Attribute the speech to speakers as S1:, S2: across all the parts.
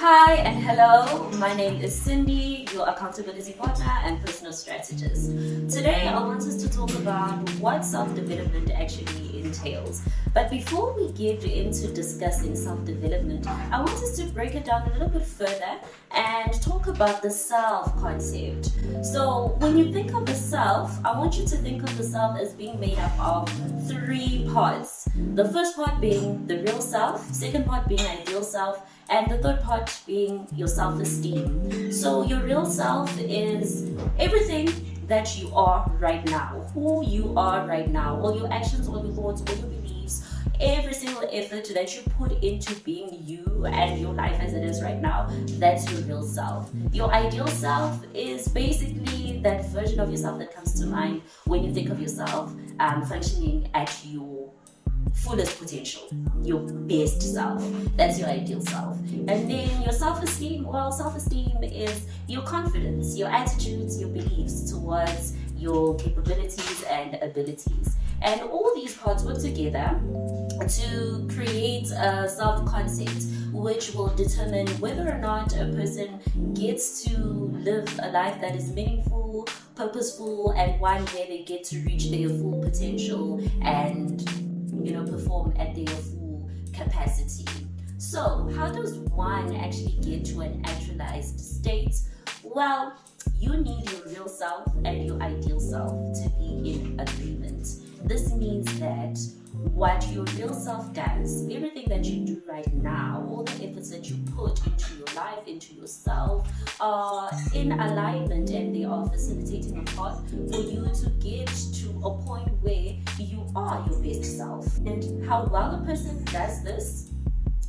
S1: Hi and hello, my name is Cindy, your accountability partner and personal strategist. Today I want us to talk about what self-development actually entails. But before we get into discussing self-development, I want us to break it down a little bit further and talk about the self concept. So when you think of the self, I want you to think of the self as being made up of three parts. The first part being the real self, second part being ideal self, and the third part being your self-esteem. So your real self is everything that you are right now, who you are right now, all your actions, all your thoughts, all your beliefs, every single effort that you put into being you and your life as it is right now. That's your real self. Your ideal self is basically that version of yourself that comes to mind when you think of yourself functioning at your fullest potential, your best self. That's your ideal self. And then your self-esteem, well, self-esteem is your confidence, your attitudes, your beliefs towards your capabilities and abilities. And all these parts work together to create a self-concept which will determine whether or not a person gets to live a life that is meaningful, purposeful, and one where they get to reach their full potential and perform at their full capacity. So how does one actually get to an actualized state? Well, you need your real self and your ideal self to be in agreement. This means that what your real self does, everything that you do right now, all the efforts that you put into your life, into yourself, are in alignment and they are facilitating a path for you to get to a point where you are your best self. And how well a person does this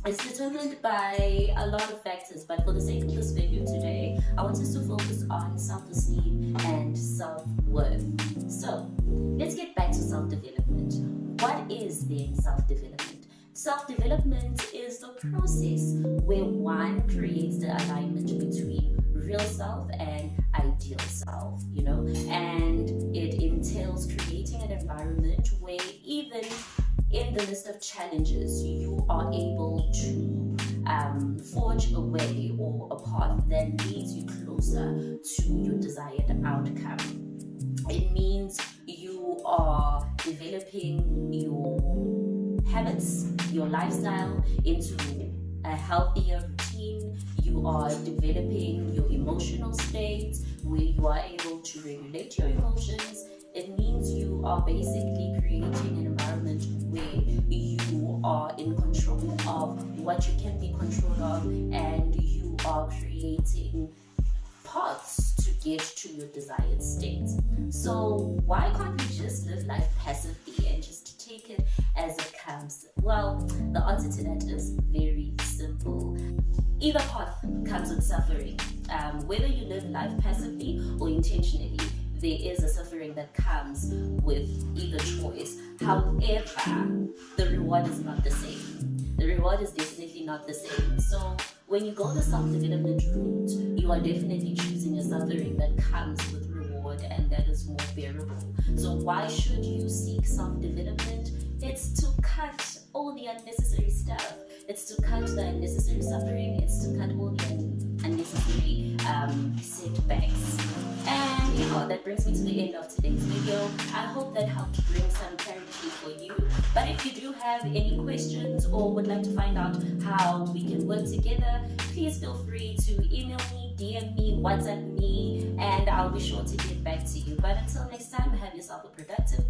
S1: is determined by a lot of factors, but for the sake of this video today, I want us to focus on self-esteem and self-worth. So let's get back to self-development. What is then self-development? Self-development is the process where one creates the alignment between real self and ideal self, and it entails creating an environment where even in the list of challenges, you are able to forge a way or a path that leads you closer to your desired outcome. It means you are developing your habits, your lifestyle into a healthier routine. You are developing your emotional state where you are able to regulate your emotions. It means you are basically creating an environment where you are in control of what you can be controlled of, and you are creating paths to get to your desired state. So why can't we just live life passively and just take it as it comes? Well, the answer to that is very simple. Either path comes with suffering. Whether you live life passively or intentionally, there is a suffering that comes with either choice. However, the reward is not the same. The reward is definitely not the same. So when you go the self-development route, you are definitely choosing a suffering that comes with reward and that is more bearable. So why should you seek self-development? It's to cut all the unnecessary stuff. It's to cut the unnecessary suffering. It's to cut all the unnecessary setbacks. And that brings me to the end of today's video. I hope that helped bring some clarity for you. But if you do have any questions or would like to find out how we can work together, please feel free to email me, DM me, WhatsApp me, and I'll be sure to get back to you. But until next time, have yourself a productive